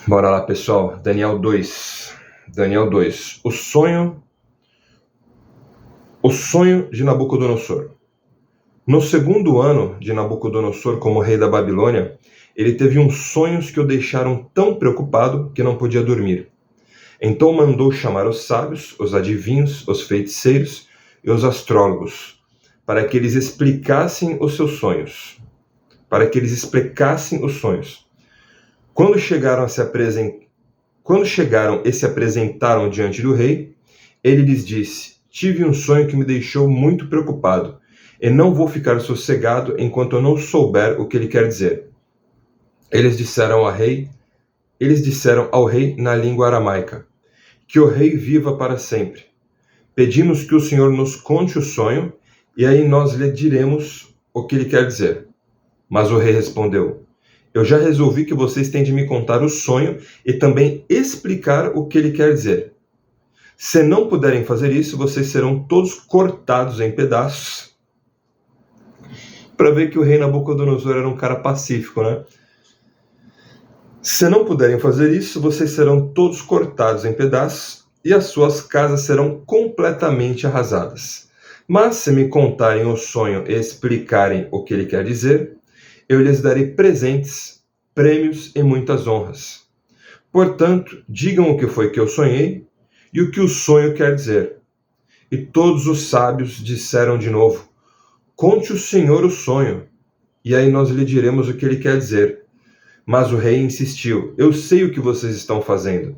Bora lá, pessoal. Daniel 2. Daniel 2. O sonho de Nabucodonosor. No segundo ano de Nabucodonosor como rei da Babilônia, ele teve uns sonhos que o deixaram tão preocupado que não podia dormir. Então mandou chamar os sábios, os adivinhos, os feiticeiros e os astrólogos, para que eles explicassem os seus sonhos. Quando chegaram e se apresentaram diante do rei, ele lhes disse: tive um sonho que me deixou muito preocupado, e não vou ficar sossegado enquanto eu não souber o que ele quer dizer. Eles disseram ao rei na língua aramaica: que o rei viva para sempre. Pedimos que o Senhor nos conte o sonho, e aí nós lhe diremos o que ele quer dizer. Mas o rei respondeu: eu já resolvi que vocês têm de me contar o sonho e também explicar o que ele quer dizer. Se não puderem fazer isso, vocês serão todos cortados em pedaços. Para ver que o rei Nabucodonosor era um cara pacífico, né? Se não puderem fazer isso, vocês serão todos cortados em pedaços e as suas casas serão completamente arrasadas. Mas se me contarem o sonho e explicarem o que ele quer dizer, eu lhes darei presentes, prêmios e muitas honras. Portanto, digam o que foi que eu sonhei e o que o sonho quer dizer. E todos os sábios disseram de novo: conte o Senhor o sonho, e aí nós lhe diremos o que ele quer dizer. Mas o rei insistiu: eu sei o que vocês estão fazendo.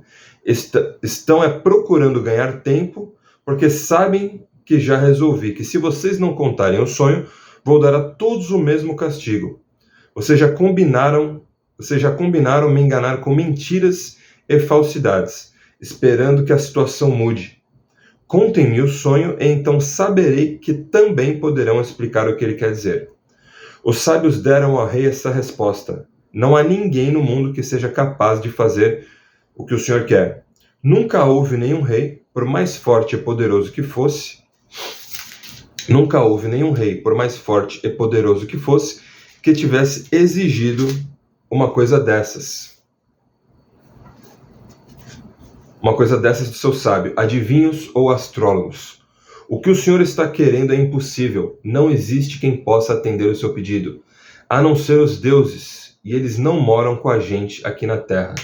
Estão procurando ganhar tempo, porque sabem que já resolvi que se vocês não contarem o sonho, vou dar a todos o mesmo castigo. Vocês já combinaram me enganar com mentiras e falsidades, esperando que a situação mude. Contem-me o sonho e então saberei que também poderão explicar o que ele quer dizer. Os sábios deram ao rei essa resposta: não há ninguém no mundo que seja capaz de fazer o que o Senhor quer. Nunca houve nenhum rei, por mais forte e poderoso que fosse, que tivesse exigido uma coisa dessas do seu sábio, adivinhos ou astrólogos. O que o Senhor está querendo é impossível. Não existe quem possa atender o seu pedido, a não ser os deuses, e eles não moram com a gente aqui na terra.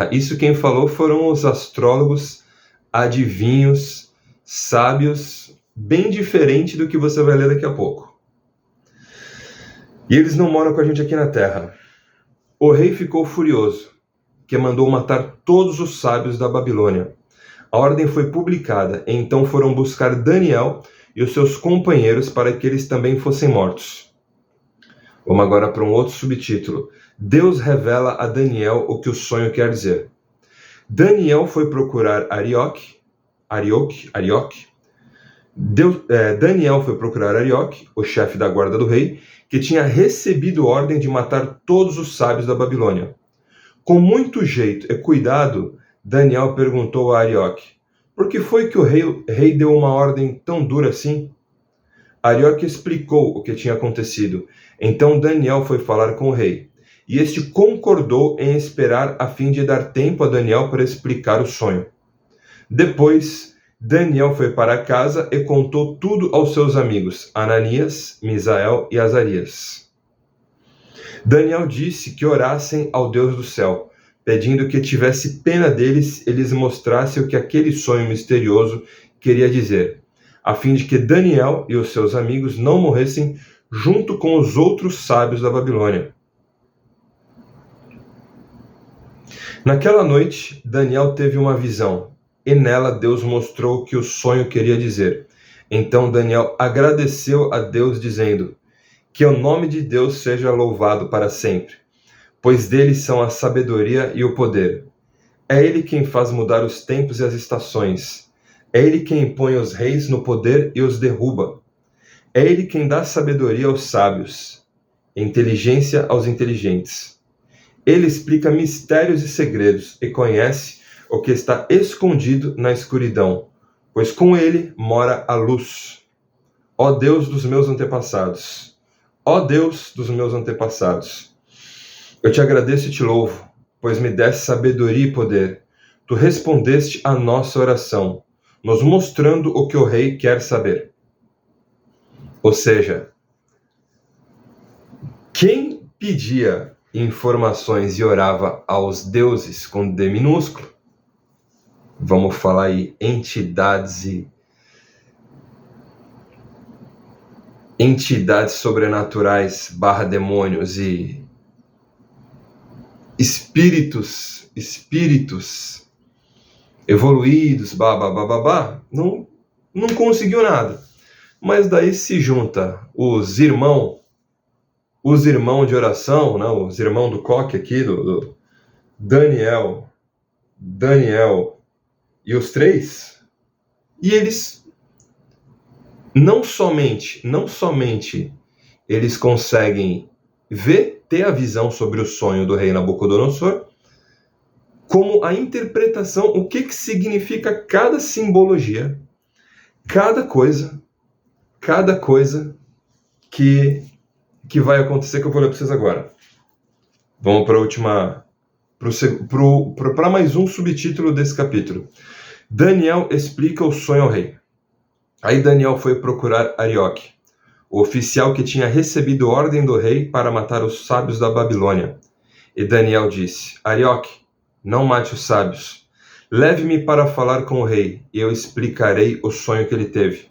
Isso quem falou foram os astrólogos, adivinhos, sábios, bem diferente do que você vai ler daqui a pouco. E eles não moram com a gente aqui na terra. O rei ficou furioso, que mandou matar todos os sábios da Babilônia. A ordem foi publicada, e então foram buscar Daniel e os seus companheiros para que eles também fossem mortos. Vamos agora para um outro subtítulo. Deus revela a Daniel o que o sonho quer dizer. Daniel foi procurar Arioque. Daniel foi procurar Arioque, o chefe da guarda do rei, que tinha recebido ordem de matar todos os sábios da Babilônia. Com muito jeito e cuidado, Daniel perguntou a Arioque: por que foi que o rei deu uma ordem tão dura assim? Arioque explicou o que tinha acontecido. Então Daniel foi falar com o rei, e este concordou em esperar a fim de dar tempo a Daniel para explicar o sonho. Depois, Daniel foi para casa e contou tudo aos seus amigos, Ananias, Misael e Azarias. Daniel disse que orassem ao Deus do céu, pedindo que tivesse pena deles e lhes mostrasse o que aquele sonho misterioso queria dizer, a fim de que Daniel e os seus amigos não morressem junto com os outros sábios da Babilônia. Naquela noite, Daniel teve uma visão, e nela Deus mostrou o que o sonho queria dizer. Então Daniel agradeceu a Deus, dizendo: que o nome de Deus seja louvado para sempre, pois dele são a sabedoria e o poder. É ele quem faz mudar os tempos e as estações. É ele quem põe os reis no poder e os derruba. É ele quem dá sabedoria aos sábios, inteligência aos inteligentes. Ele explica mistérios e segredos e conhece o que está escondido na escuridão, pois com ele mora a luz. Ó Deus dos meus antepassados, Ó Deus dos meus antepassados, eu te agradeço e te louvo, pois me deste sabedoria e poder. Tu respondeste à nossa oração, nos mostrando o que o rei quer saber. Ou seja, quem pedia informações e orava aos deuses com D minúsculo, vamos falar aí, entidades sobrenaturais / demônios e espíritos evoluídos, não conseguiu nada. Mas daí se junta os irmãos de oração, né? Os irmãos do coque aqui, do Daniel e os três, e eles não somente eles conseguem ter a visão sobre o sonho do rei Nabucodonosor, como a interpretação, o que significa cada simbologia, cada coisa que vai acontecer, que eu vou ler para vocês agora. Vamos para mais um subtítulo desse capítulo. Daniel explica o sonho ao rei. Aí Daniel foi procurar Arioque, o oficial que tinha recebido ordem do rei para matar os sábios da Babilônia. E Daniel disse: Arioque, não mate os sábios. Leve-me para falar com o rei, e eu explicarei o sonho que ele teve.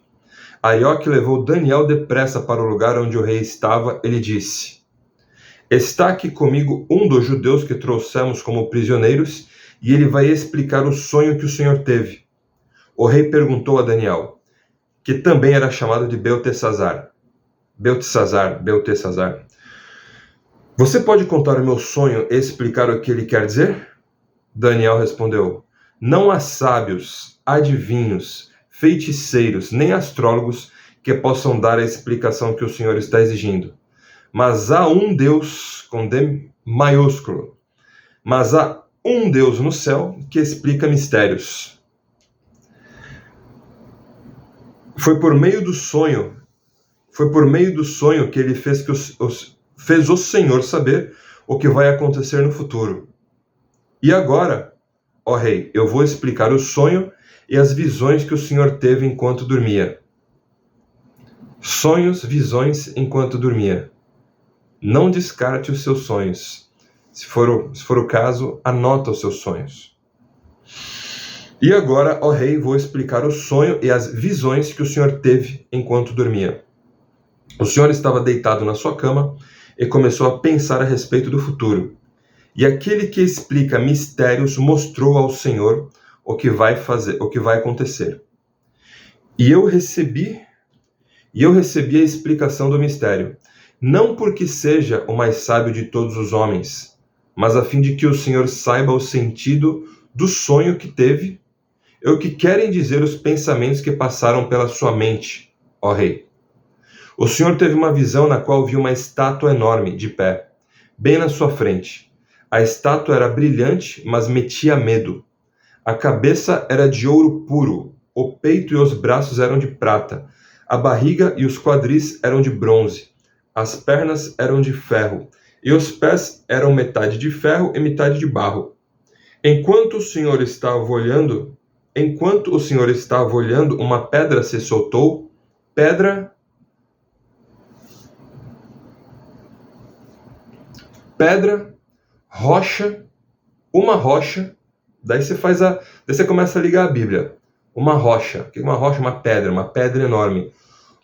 Arioque levou Daniel depressa para o lugar onde o rei estava. Ele disse: Está aqui comigo um dos judeus que trouxemos como prisioneiros, e ele vai explicar o sonho que o senhor teve. O rei perguntou a Daniel, que também era chamado de Beltesazar. Você pode contar o meu sonho e explicar o que ele quer dizer? Daniel respondeu: Não há sábios, adivinhos, feiticeiros, nem astrólogos que possam dar a explicação que o senhor está exigindo. Mas há um Deus, com D maiúsculo, mas há um Deus no céu que explica mistérios. Foi por meio do sonho que ele fez o Senhor saber o que vai acontecer no futuro. E agora, ó rei, eu vou explicar o sonho e as visões que o Senhor teve enquanto dormia. Sonhos, visões enquanto dormia. Não descarte os seus sonhos. Se for o caso, anota os seus sonhos. E agora, ó rei, vou explicar o sonho e as visões que o Senhor teve enquanto dormia. O Senhor estava deitado na sua cama e começou a pensar a respeito do futuro. E aquele que explica mistérios mostrou ao Senhor o que vai acontecer. E eu recebi a explicação do mistério, não porque seja o mais sábio de todos os homens, mas a fim de que o Senhor saiba o sentido do sonho que teve e o que querem dizer os pensamentos que passaram pela sua mente, ó rei. O Senhor teve uma visão na qual viu uma estátua enorme de pé, bem na sua frente. A estátua era brilhante, mas metia medo. A cabeça era de ouro puro, o peito e os braços eram de prata, a barriga e os quadris eram de bronze, as pernas eram de ferro, e os pés eram metade de ferro e metade de barro. Enquanto o Senhor estava olhando, uma pedra se soltou, pedra, rocha, uma rocha. Daí você começa a ligar a Bíblia. Uma rocha, uma pedra enorme.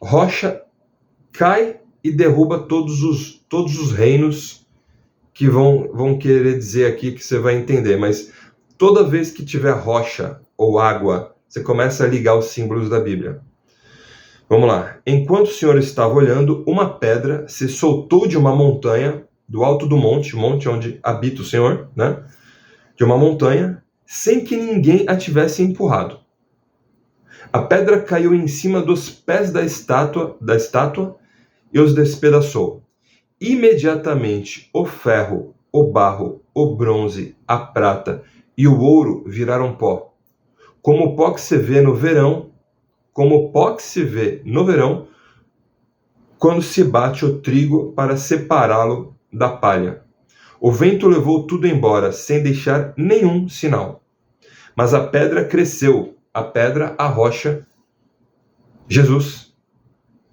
Rocha cai e derruba todos os reinos, que vão querer dizer aqui que você vai entender, mas toda vez que tiver rocha ou água, você começa a ligar os símbolos da Bíblia. Vamos lá. Enquanto o Senhor estava olhando, uma pedra se soltou de uma montanha, do alto do monte onde habita o Senhor, né? De uma montanha, sem que ninguém a tivesse empurrado. A pedra caiu em cima dos pés da estátua e os despedaçou. Imediatamente o ferro, o barro, o bronze, a prata e o ouro viraram pó. Como o pó que se vê no verão, quando se bate o trigo para separá-lo da palha. O vento levou tudo embora, sem deixar nenhum sinal. Mas a pedra cresceu, a pedra, a rocha, Jesus,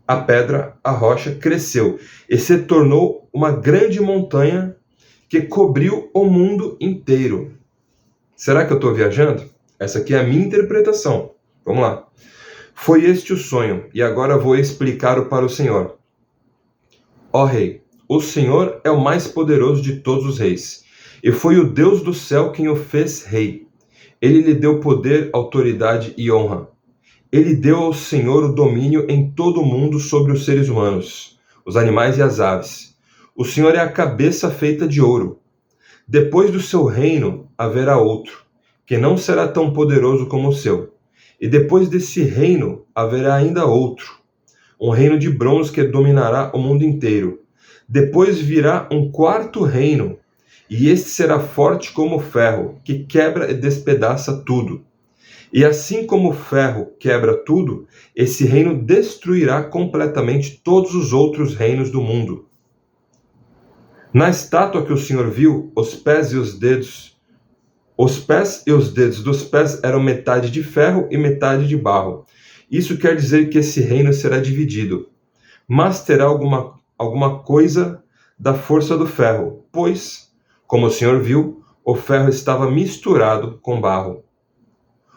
a pedra, a rocha cresceu e se tornou uma grande montanha que cobriu o mundo inteiro. Será que eu estou viajando? Essa aqui é a minha interpretação. Vamos lá. Foi este o sonho, e agora vou explicar-o para o Senhor. Ó Rei, o Senhor é o mais poderoso de todos os reis, e foi o Deus do céu quem o fez rei. Ele lhe deu poder, autoridade e honra. Ele deu ao Senhor o domínio em todo o mundo sobre os seres humanos, os animais e as aves. O Senhor é a cabeça feita de ouro. Depois do seu reino haverá outro, que não será tão poderoso como o seu. E depois desse reino haverá ainda outro, um reino de bronze que dominará o mundo inteiro. Depois virá um quarto reino, e este será forte como o ferro, que quebra e despedaça tudo. E assim como o ferro quebra tudo, esse reino destruirá completamente todos os outros reinos do mundo. Na estátua que o Senhor viu, os pés e os dedos dos pés eram metade de ferro e metade de barro. Isso quer dizer que esse reino será dividido, mas terá alguma coisa da força do ferro, pois, como o Senhor viu, o ferro estava misturado com barro.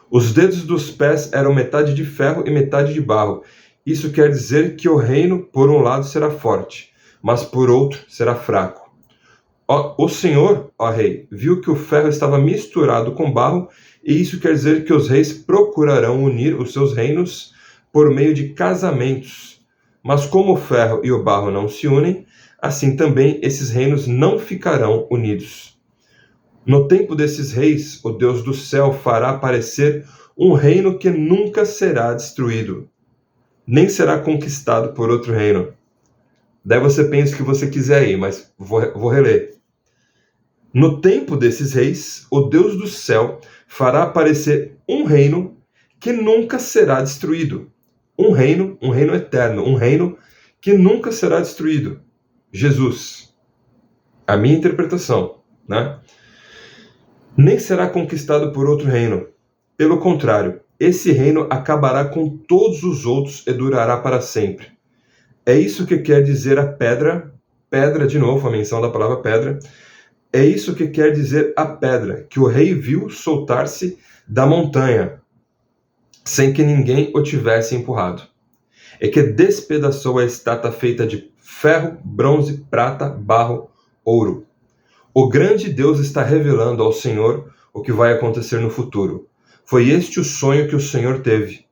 Os dedos dos pés eram metade de ferro e metade de barro. Isso quer dizer que o reino, por um lado, será forte, mas por outro será fraco. O Senhor, ó Rei, viu que o ferro estava misturado com barro, e isso quer dizer que os reis procurarão unir os seus reinos por meio de casamentos. Mas como o ferro e o barro não se unem, assim também esses reinos não ficarão unidos. No tempo desses reis, o Deus do céu fará aparecer um reino que nunca será destruído, nem será conquistado por outro reino. Daí você pensa o que você quiser aí, mas vou reler. No tempo desses reis, o Deus do céu fará aparecer um reino que nunca será destruído. Um reino eterno, um reino que nunca será destruído. Jesus. A minha interpretação, né? Nem será conquistado por outro reino. Pelo contrário, esse reino acabará com todos os outros e durará para sempre. É isso que quer dizer a pedra, de novo, a menção da palavra pedra. É isso que quer dizer a pedra, que o rei viu soltar-se da montanha, sem que ninguém o tivesse empurrado. É que despedaçou a estátua feita de ferro, bronze, prata, barro, ouro. O grande Deus está revelando ao Senhor o que vai acontecer no futuro. Foi este o sonho que o Senhor teve.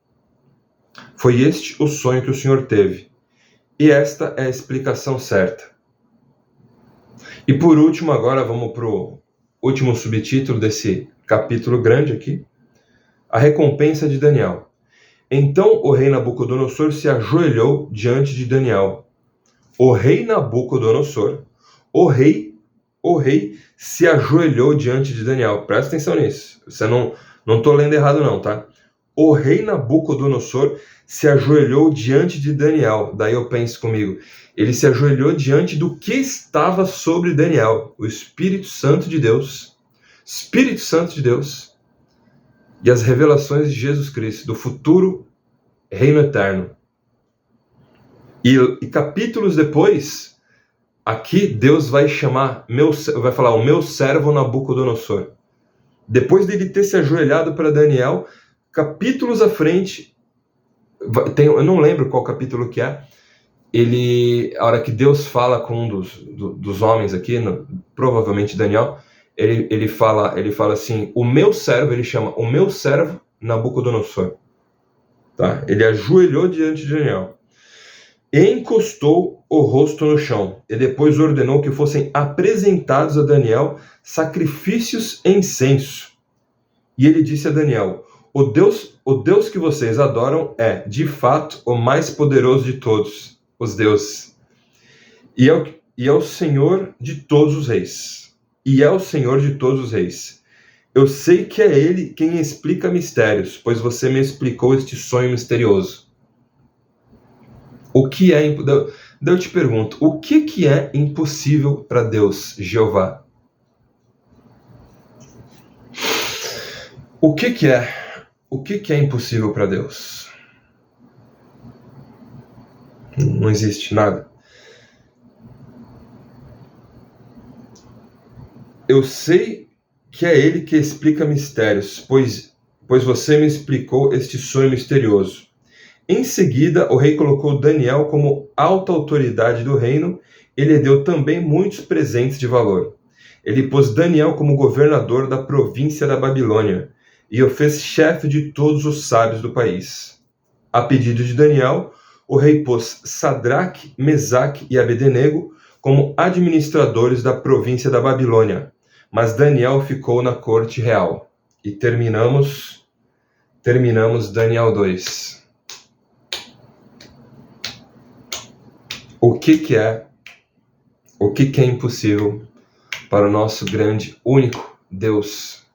E esta é a explicação certa. E por último, agora vamos para o último subtítulo desse capítulo grande aqui. A recompensa de Daniel. Então o rei Nabucodonosor se ajoelhou diante de Daniel. O rei Nabucodonosor, o rei se ajoelhou diante de Daniel. Presta atenção nisso. Você não estou lendo errado não, tá? O rei Nabucodonosor se ajoelhou diante de Daniel. Daí eu penso comigo, ele se ajoelhou diante do que estava sobre Daniel, o Espírito Santo de Deus, e as revelações de Jesus Cristo, do futuro reino eterno. E capítulos depois, aqui Deus vai falar o meu servo Nabucodonosor. Depois dele ter se ajoelhado para Daniel, capítulos à frente, eu não lembro qual capítulo que é, a hora que Deus fala com um dos homens aqui, provavelmente Daniel, ele fala assim, ele chama o meu servo Nabucodonosor. Tá? Ele ajoelhou diante de Daniel. E encostou o rosto no chão, e depois ordenou que fossem apresentados a Daniel sacrifícios e incenso. E ele disse a Daniel, o Deus que vocês adoram é, de fato, o mais poderoso de todos os deuses. E é o Senhor de todos os reis. Eu sei que é Ele quem explica mistérios, pois você me explicou este sonho misterioso. O que é... Daí eu te pergunto, o que é impossível para Deus, Jeová? O que é impossível para Deus? Não existe nada. Eu sei que é Ele que explica mistérios, pois você me explicou este sonho misterioso. Em seguida, o rei colocou Daniel como alta autoridade do reino e lhe deu também muitos presentes de valor. Ele pôs Daniel como governador da província da Babilônia e o fez chefe de todos os sábios do país. A pedido de Daniel, o rei pôs Sadraque, Mesaque e Abednego como administradores da província da Babilônia, mas Daniel ficou na corte real. E terminamos Daniel 2. O que é impossível para o nosso grande, único Deus?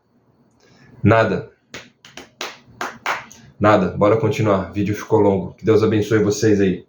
Nada. Bora continuar. O vídeo ficou longo. Que Deus abençoe vocês aí.